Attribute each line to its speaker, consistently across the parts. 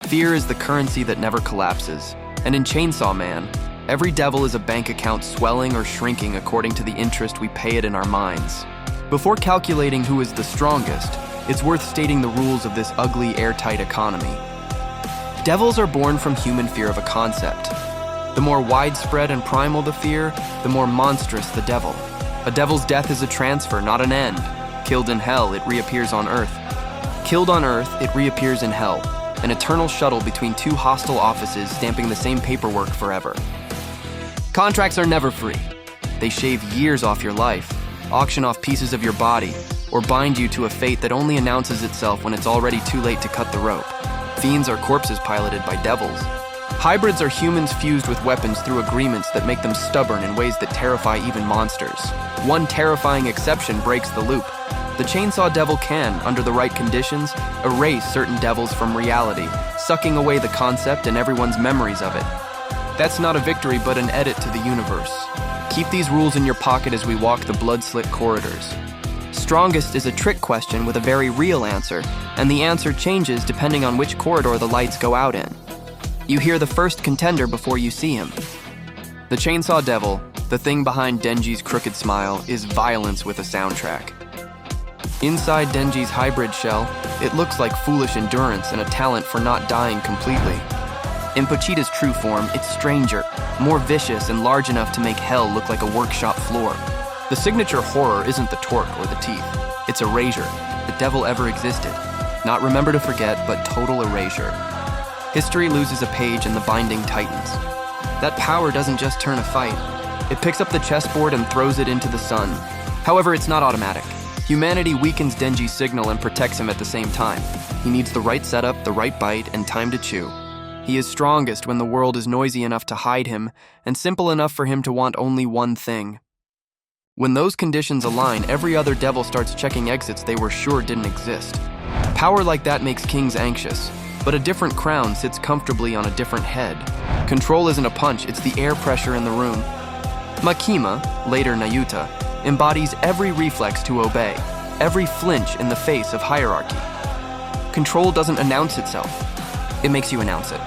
Speaker 1: Fear is the currency that never collapses. And in Chainsaw Man, every devil is a bank account swelling or shrinking according to the interest we pay it in our minds. Before calculating who is the strongest, it's worth stating the rules of this ugly, airtight economy. Devils are born from human fear of a concept. The more widespread and primal the fear, the more monstrous the devil. A devil's death is a transfer, not an end. Killed in hell, it reappears on Earth. Killed on Earth, it reappears in hell. An eternal shuttle between two hostile offices stamping the same paperwork forever. Contracts are never free. They shave years off your life, auction off pieces of your body, or bind you to a fate that only announces itself when it's already too late to cut the rope. Fiends are corpses piloted by devils. Hybrids are humans fused with weapons through agreements that make them stubborn in ways that terrify even monsters. One terrifying exception breaks the loop. The Chainsaw Devil can, under the right conditions, erase certain devils from reality, sucking away the concept and everyone's memories of it. That's not a victory, but an edit to the universe. Keep these rules in your pocket as we walk the blood-slit corridors. Strongest is a trick question with a very real answer, and the answer changes depending on which corridor the lights go out in. You hear the first contender before you see him. The Chainsaw Devil, the thing behind Denji's crooked smile, is violence with a soundtrack. Inside Denji's hybrid shell, it looks like foolish endurance and a talent for not dying completely. In Pochita's true form, it's stranger, more vicious and large enough to make hell look like a workshop floor. The signature horror isn't the torque or the teeth, it's erasure. The devil ever existed. Not remember to forget, but total erasure. History loses a page and the binding tightens. That power doesn't just turn a fight. It picks up the chessboard and throws it into the sun. However, it's not automatic. Humanity weakens Denji's signal and protects him at the same time. He needs the right setup, the right bite, and time to chew. He is strongest when the world is noisy enough to hide him, and simple enough for him to want only one thing. When those conditions align, every other devil starts checking exits they were sure didn't exist. Power like that makes kings anxious, but a different crown sits comfortably on a different head. Control isn't a punch, it's the air pressure in the room. Makima, later Nayuta, embodies every reflex to obey, every flinch in the face of hierarchy. Control doesn't announce itself, it makes you announce it.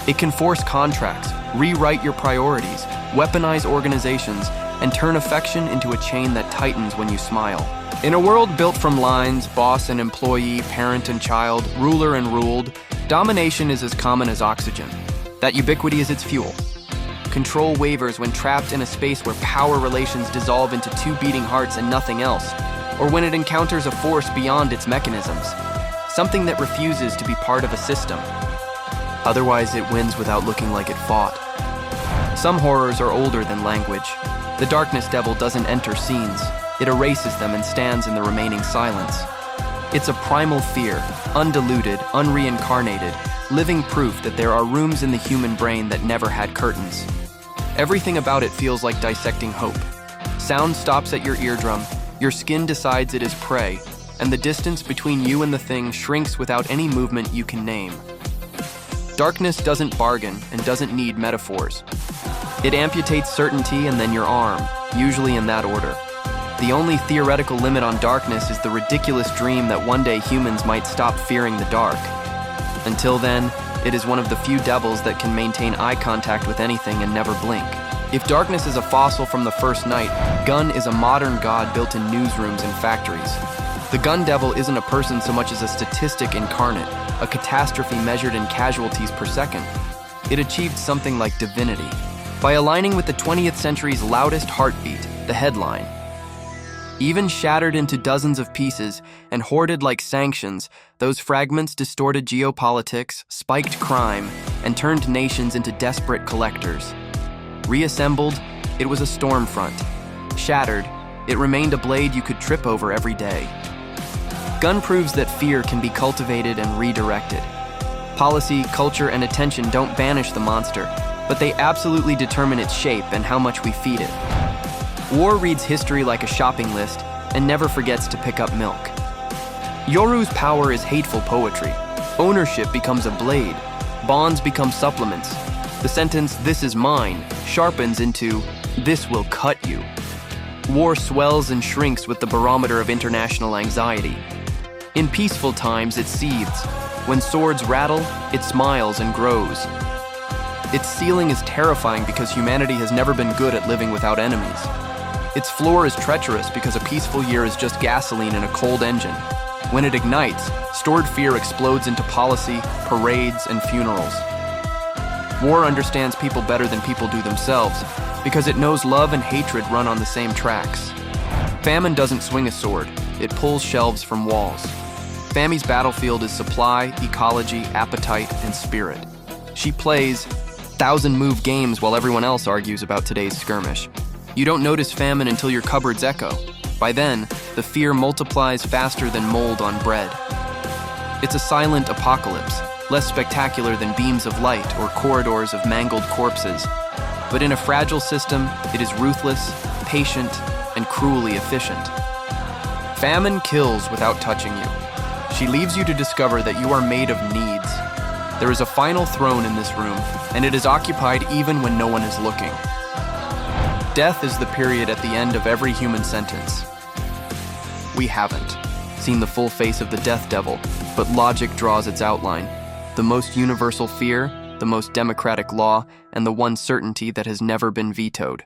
Speaker 1: It can force contracts, rewrite your priorities, weaponize organizations, and turn affection into a chain that tightens when you smile. In a world built from lines, boss and employee, parent and child, ruler and ruled, domination is as common as oxygen. That ubiquity is its fuel. Control wavers when trapped in a space where power relations dissolve into two beating hearts and nothing else, or when it encounters a force beyond its mechanisms, something that refuses to be part of a system. Otherwise, it wins without looking like it fought. Some horrors are older than language. The Darkness Devil doesn't enter scenes. It erases them and stands in the remaining silence. It's a primal fear, undiluted, unreincarnated, living proof that there are rooms in the human brain that never had curtains. Everything about it feels like dissecting hope. Sound stops at your eardrum, your skin decides it is prey, and the distance between you and the thing shrinks without any movement you can name. Darkness doesn't bargain and doesn't need metaphors. It amputates certainty and then your arm, usually in that order. The only theoretical limit on darkness is the ridiculous dream that one day humans might stop fearing the dark. Until then, it is one of the few devils that can maintain eye contact with anything and never blink. If darkness is a fossil from the first night, Gun is a modern god built in newsrooms and factories. The Gun Devil isn't a person so much as a statistic incarnate, a catastrophe measured in casualties per second. It achieved something like divinity by aligning with the 20th century's loudest heartbeat, the headline. Even shattered into dozens of pieces and hoarded like sanctions, those fragments distorted geopolitics, spiked crime, and turned nations into desperate collectors. Reassembled, it was a storm front. Shattered, it remained a blade you could trip over every day. Gun proves that fear can be cultivated and redirected. Policy, culture, and attention don't banish the monster, but they absolutely determine its shape and how much we feed it. War reads history like a shopping list and never forgets to pick up milk. Yoru's power is hateful poetry. Ownership becomes a blade. Bonds become supplements. The sentence, "this is mine," sharpens into, "this will cut you." War swells and shrinks with the barometer of international anxiety. In peaceful times, it seethes. When swords rattle, it smiles and grows. Its ceiling is terrifying because humanity has never been good at living without enemies. Its floor is treacherous because a peaceful year is just gasoline in a cold engine. When it ignites, stored fear explodes into policy, parades, and funerals. War understands people better than people do themselves because it knows love and hatred run on the same tracks. Famine doesn't swing a sword, it pulls shelves from walls. Fami's battlefield is supply, ecology, appetite, and spirit. She plays 1,000-move games while everyone else argues about today's skirmish. You don't notice famine until your cupboards echo. By then, the fear multiplies faster than mold on bread. It's a silent apocalypse, less spectacular than beams of light or corridors of mangled corpses. But in a fragile system, it is ruthless, patient, and cruelly efficient. Famine kills without touching you. She leaves you to discover that you are made of needs. There is a final throne in this room, and it is occupied even when no one is looking. Death is the period at the end of every human sentence. We haven't seen the full face of the death devil, but logic draws its outline. The most universal fear, the most democratic law, and the one certainty that has never been vetoed.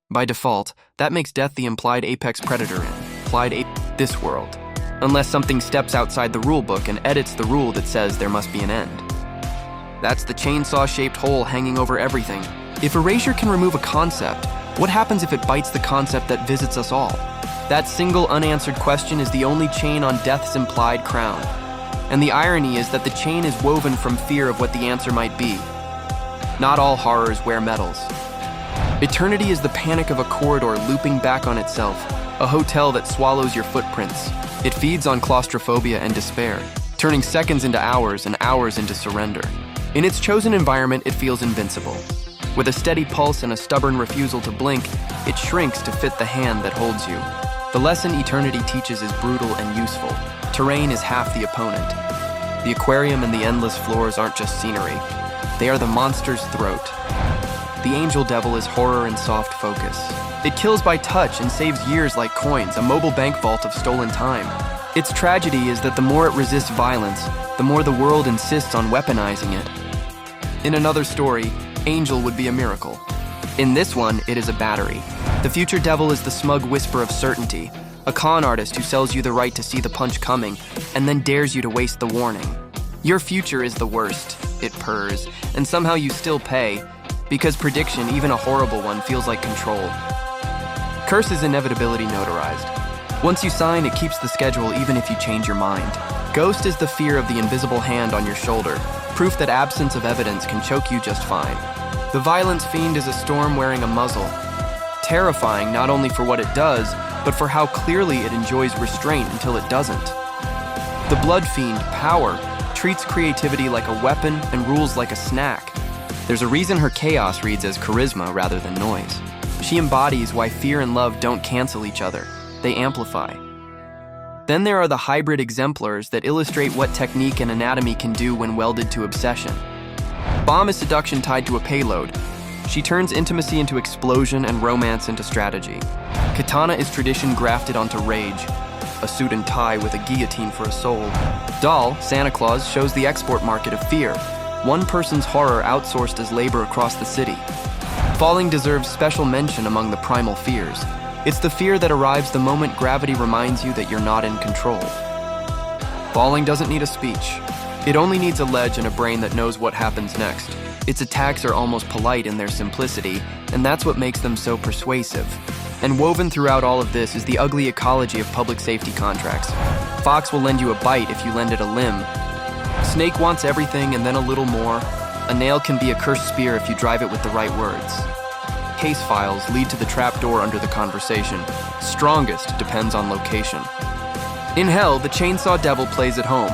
Speaker 1: By default, that makes death the implied apex predator in this world. Unless something steps outside the rulebook and edits the rule that says there must be an end. That's the chainsaw-shaped hole hanging over everything. If erasure can remove a concept, what happens if it bites the concept that visits us all? That single unanswered question is the only chain on death's implied crown. And the irony is that the chain is woven from fear of what the answer might be. Not all horrors wear medals. Eternity is the panic of a corridor looping back on itself, a hotel that swallows your footprints. It feeds on claustrophobia and despair, turning seconds into hours and hours into surrender. In its chosen environment, it feels invincible. With a steady pulse and a stubborn refusal to blink, it shrinks to fit the hand that holds you. The lesson eternity teaches is brutal and useful. Terrain is half the opponent. The aquarium and the endless floors aren't just scenery. They are the monster's throat. The angel devil is horror and soft focus. It kills by touch and saves years like coins, a mobile bank vault of stolen time. Its tragedy is that the more it resists violence, the more the world insists on weaponizing it. In another story, Angel would be a miracle. In this one, it is a battery. The future devil is the smug whisper of certainty, a con artist who sells you the right to see the punch coming and then dares you to waste the warning. Your future is the worst, it purrs, and somehow you still pay, because prediction, even a horrible one, feels like control. Curse is inevitability notarized. Once you sign, it keeps the schedule even if you change your mind. Ghost is the fear of the invisible hand on your shoulder, proof that absence of evidence can choke you just fine. The violence fiend is a storm wearing a muzzle, terrifying not only for what it does, but for how clearly it enjoys restraint until it doesn't. The blood fiend, power, treats creativity like a weapon and rules like a snack. There's a reason her chaos reads as charisma rather than noise. She embodies why fear and love don't cancel each other. They amplify. Then there are the hybrid exemplars that illustrate what technique and anatomy can do when welded to obsession. Bomb is seduction tied to a payload. She turns intimacy into explosion and romance into strategy. Katana is tradition grafted onto rage, a suit and tie with a guillotine for a soul. Doll, Santa Claus, shows the export market of fear. One person's horror outsourced as labor across the city. Falling deserves special mention among the primal fears. It's the fear that arrives the moment gravity reminds you that you're not in control. Falling doesn't need a speech. It only needs a ledge and a brain that knows what happens next. Its attacks are almost polite in their simplicity, and that's what makes them so persuasive. And woven throughout all of this is the ugly ecology of public safety contracts. Fox will lend you a bite if you lend it a limb. Snake wants everything and then a little more. A nail can be a cursed spear if you drive it with the right words. Case files lead to the trapdoor under the conversation. Strongest depends on location. In hell, the chainsaw devil plays at home.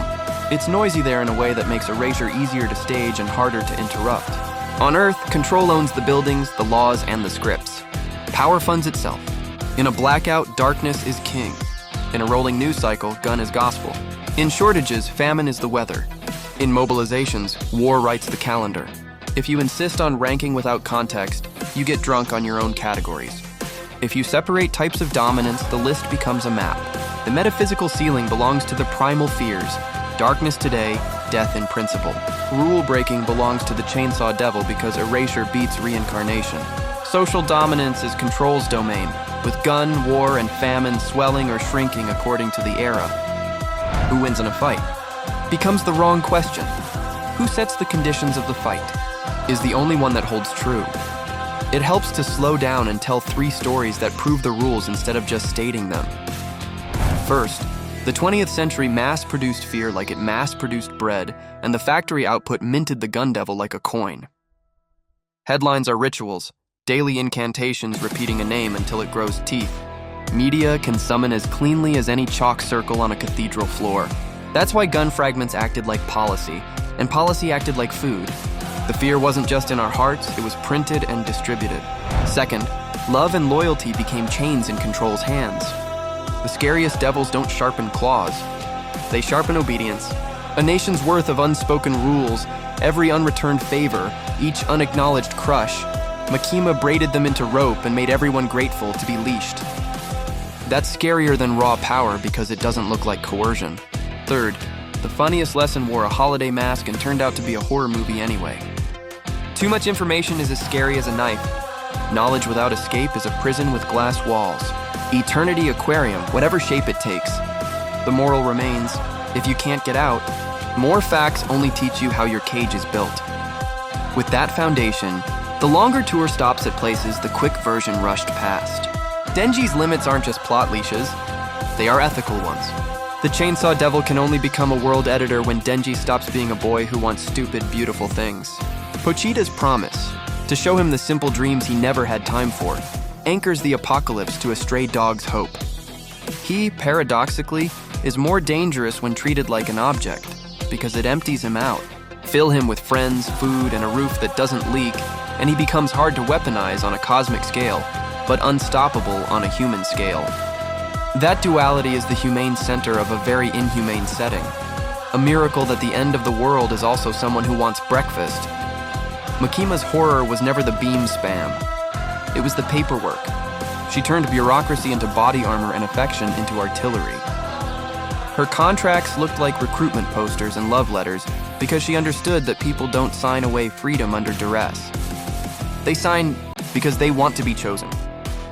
Speaker 1: It's noisy there in a way that makes erasure easier to stage and harder to interrupt. On Earth, control owns the buildings, the laws, and the scripts. Power funds itself. In a blackout, darkness is king. In a rolling news cycle, gun is gospel. In shortages, famine is the weather. In mobilizations, war writes the calendar. If you insist on ranking without context, you get drunk on your own categories. If you separate types of dominance, the list becomes a map. The metaphysical ceiling belongs to the primal fears: darkness today, death in principle. Rule breaking belongs to the Chainsaw Devil because erasure beats reincarnation. Social dominance is control's domain, with gun, war, and famine swelling or shrinking according to the era. Who wins in a fight? Becomes the wrong question. Who sets the conditions of the fight? Is the only one that holds true. It helps to slow down and tell 3 stories that prove the rules instead of just stating them. First, the 20th century mass-produced fear like it mass-produced bread, and the factory output minted the gun devil like a coin. Headlines are rituals, daily incantations repeating a name until it grows teeth. Media can summon as cleanly as any chalk circle on a cathedral floor. That's why gun fragments acted like policy, and policy acted like food. The fear wasn't just in our hearts, it was printed and distributed. Second, love and loyalty became chains in control's hands. The scariest devils don't sharpen claws. They sharpen obedience. A nation's worth of unspoken rules, every unreturned favor, each unacknowledged crush. Makima braided them into rope and made everyone grateful to be leashed. That's scarier than raw power because it doesn't look like coercion. Third, the funniest lesson wore a holiday mask and turned out to be a horror movie anyway. Too much information is as scary as a knife. Knowledge without escape is a prison with glass walls. Eternity aquarium, whatever shape it takes. The moral remains, if you can't get out, more facts only teach you how your cage is built. With that foundation, the longer tour stops at places the quick version rushed past. Denji's limits aren't just plot leashes, they are ethical ones. The Chainsaw Devil can only become a world editor when Denji stops being a boy who wants stupid, beautiful things. Pochita's promise, to show him the simple dreams he never had time for, anchors the apocalypse to a stray dog's hope. He, paradoxically, is more dangerous when treated like an object, because it empties him out. Fill him with friends, food, and a roof that doesn't leak, and he becomes hard to weaponize on a cosmic scale, but unstoppable on a human scale. That duality is the humane center of a very inhumane setting. A miracle that the end of the world is also someone who wants breakfast. Makima's horror was never the beam spam. It was the paperwork. She turned bureaucracy into body armor and affection into artillery. Her contracts looked like recruitment posters and love letters because she understood that people don't sign away freedom under duress. They sign because they want to be chosen.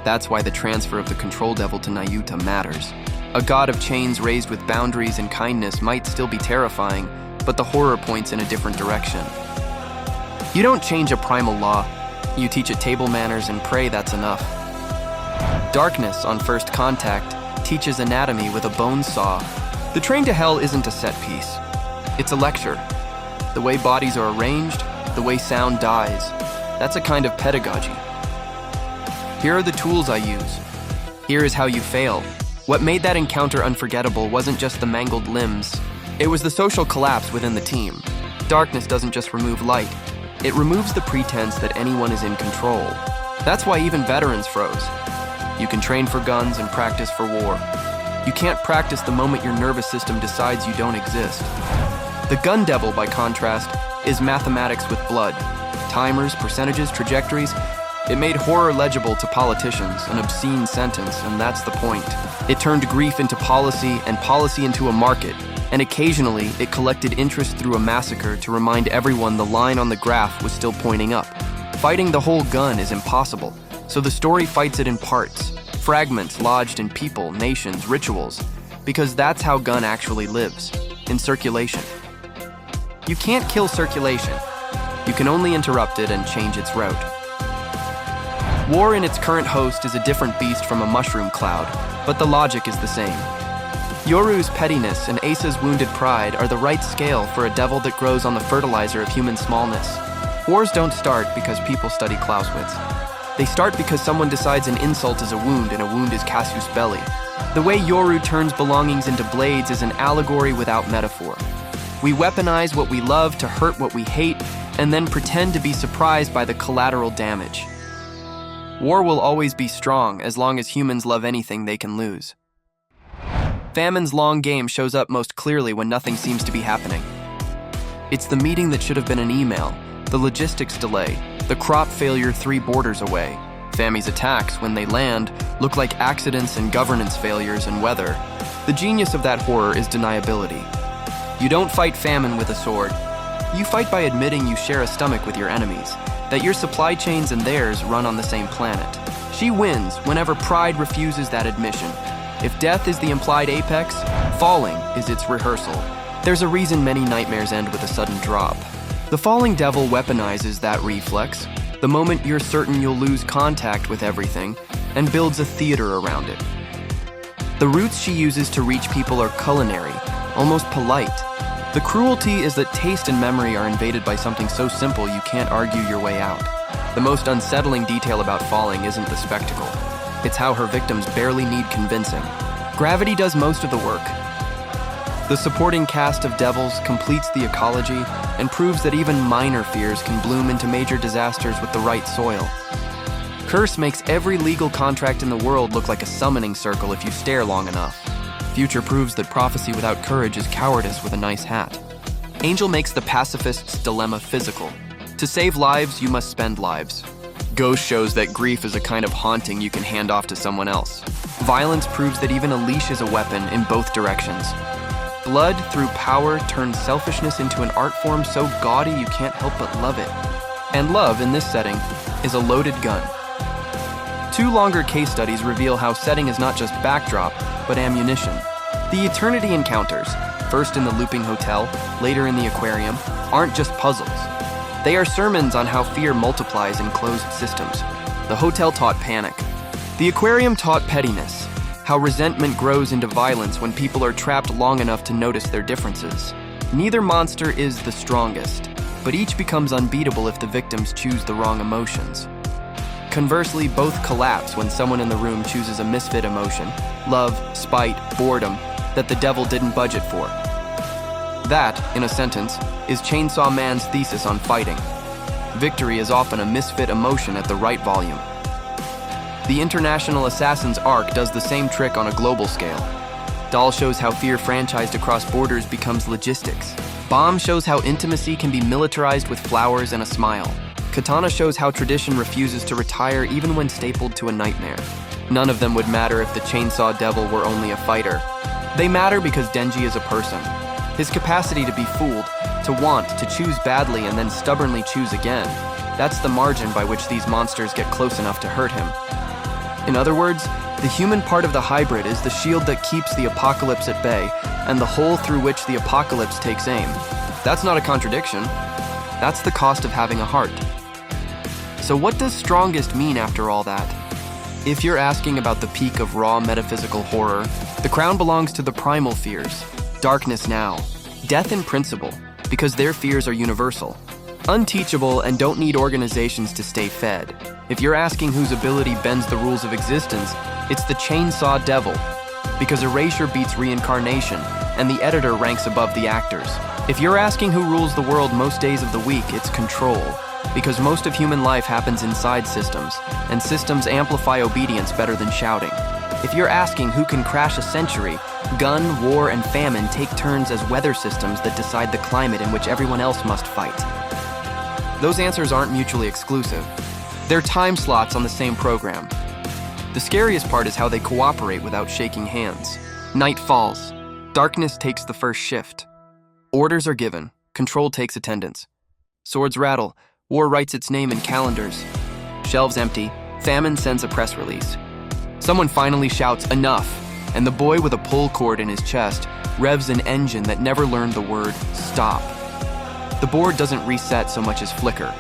Speaker 1: That's why the transfer of the control devil to Nayuta matters. A god of chains raised with boundaries and kindness might still be terrifying, but the horror points in a different direction. You don't change a primal law. You teach it table manners and pray that's enough. Darkness on first contact teaches anatomy with a bone saw. The Train to Hell isn't a set piece. It's a lecture. The way bodies are arranged, the way sound dies. That's a kind of pedagogy. Here are the tools I use. Here is how you fail. What made that encounter unforgettable wasn't just the mangled limbs. It was the social collapse within the team. Darkness doesn't just remove light. It removes the pretense that anyone is in control. That's why even veterans froze. You can train for guns and practice for war. You can't practice the moment your nervous system decides you don't exist. The gun devil, by contrast, is mathematics with blood. Timers, percentages, trajectories. It made horror legible to politicians, an obscene sentence, and that's the point. It turned grief into policy and policy into a market, and occasionally it collected interest through a massacre to remind everyone the line on the graph was still pointing up. Fighting the whole gun is impossible, so the story fights it in parts, fragments lodged in people, nations, rituals, because that's how gun actually lives, in circulation. You can't kill circulation. You can only interrupt it and change its route. War in its current host is a different beast from a mushroom cloud, but the logic is the same. Yoru's pettiness and Asa's wounded pride are the right scale for a devil that grows on the fertilizer of human smallness. Wars don't start because people study Clausewitz. They start because someone decides an insult is a wound and a wound is casus belli. The way Yoru turns belongings into blades is an allegory without metaphor. We weaponize what we love to hurt what we hate, and then pretend to be surprised by the collateral damage. War will always be strong as long as humans love anything they can lose. Famine's long game shows up most clearly when nothing seems to be happening. It's the meeting that should have been an email, the logistics delay, the crop failure 3 borders away. Fami's attacks, when they land, look like accidents and governance failures and weather. The genius of that horror is deniability. You don't fight famine with a sword. You fight by admitting you share a stomach with your enemies, that your supply chains and theirs run on the same planet. She wins whenever pride refuses that admission. If death is the implied apex, falling is its rehearsal. There's a reason many nightmares end with a sudden drop. The falling devil weaponizes that reflex, the moment you're certain you'll lose contact with everything, and builds a theater around it. The routes she uses to reach people are culinary, almost polite. The cruelty is that taste and memory are invaded by something so simple you can't argue your way out. The most unsettling detail about falling isn't the spectacle. It's how her victims barely need convincing. Gravity does most of the work. The supporting cast of devils completes the ecology and proves that even minor fears can bloom into major disasters with the right soil. Curse makes every legal contract in the world look like a summoning circle if you stare long enough. Future proves that prophecy without courage is cowardice with a nice hat. Angel makes the pacifist's dilemma physical. To save lives, you must spend lives. Ghost shows that grief is a kind of haunting you can hand off to someone else. Violence proves that even a leash is a weapon in both directions. Blood through power turns selfishness into an art form so gaudy you can't help but love it. And love, in this setting, is a loaded gun. 2 longer case studies reveal how setting is not just backdrop, but ammunition. The eternity encounters, first in the looping hotel, later in the aquarium, aren't just puzzles. They are sermons on how fear multiplies in closed systems. The hotel taught panic. The aquarium taught pettiness, how resentment grows into violence when people are trapped long enough to notice their differences. Neither monster is the strongest, but each becomes unbeatable if the victims choose the wrong emotions. Conversely, both collapse when someone in the room chooses a misfit emotion, love, spite, boredom, that the devil didn't budget for. That, in a sentence, is Chainsaw Man's thesis on fighting. Victory is often a misfit emotion at the right volume. The International Assassin's arc does the same trick on a global scale. Doll shows how fear franchised across borders becomes logistics. Bomb shows how intimacy can be militarized with flowers and a smile. Katana shows how tradition refuses to retire even when stapled to a nightmare. None of them would matter if the Chainsaw Devil were only a fighter. They matter because Denji is a person. His capacity to be fooled, to want, to choose badly and then stubbornly choose again, that's the margin by which these monsters get close enough to hurt him. In other words, the human part of the hybrid is the shield that keeps the apocalypse at bay, and the hole through which the apocalypse takes aim. That's not a contradiction. That's the cost of having a heart. So what does strongest mean after all that? If you're asking about the peak of raw metaphysical horror, the crown belongs to the primal fears. Darkness now. Death in principle, because their fears are universal. Unteachable and don't need organizations to stay fed. If you're asking whose ability bends the rules of existence, it's the Chainsaw Devil, because erasure beats reincarnation, and the editor ranks above the actors. If you're asking who rules the world most days of the week, it's control, because most of human life happens inside systems, and systems amplify obedience better than shouting. If you're asking who can crash a century, gun, war, and famine take turns as weather systems that decide the climate in which everyone else must fight. Those answers aren't mutually exclusive. They're time slots on the same program. The scariest part is how they cooperate without shaking hands. Night falls. Darkness takes the first shift. Orders are given. Control takes attendance. Swords rattle. War writes its name in calendars. Shelves empty. Famine sends a press release. Someone finally shouts, "Enough!" And the boy with a pull cord in his chest revs an engine that never learned the word stop. The board doesn't reset so much as flicker.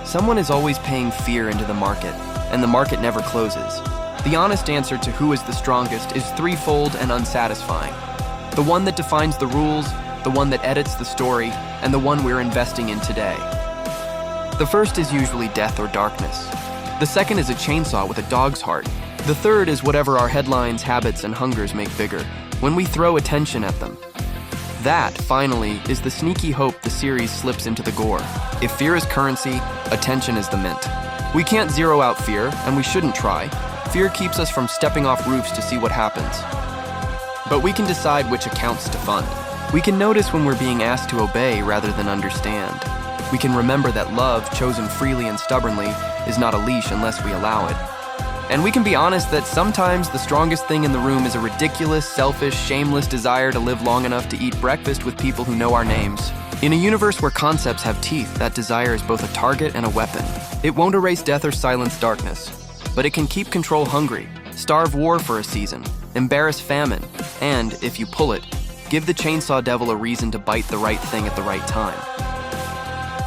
Speaker 1: Someone is always paying fear into the market, and the market never closes. The honest answer to who is the strongest is threefold and unsatisfying. The one that defines the rules, the one that edits the story, and the one we're investing in today. The first is usually death or darkness. The second is a chainsaw with a dog's heart. The third is whatever our headlines, habits, and hungers make bigger, when we throw attention at them. That, finally, is the sneaky hope the series slips into the gore. If fear is currency, attention is the mint. We can't zero out fear, and we shouldn't try. Fear keeps us from stepping off roofs to see what happens. But we can decide which accounts to fund. We can notice when we're being asked to obey rather than understand. We can remember that love, chosen freely and stubbornly, is not a leash unless we allow it. And we can be honest that sometimes the strongest thing in the room is a ridiculous, selfish, shameless desire to live long enough to eat breakfast with people who know our names. In a universe where concepts have teeth, that desire is both a target and a weapon. It won't erase death or silence darkness, but it can keep control hungry, starve war for a season, embarrass famine, and, if you pull it, give the chainsaw devil a reason to bite the right thing at the right time.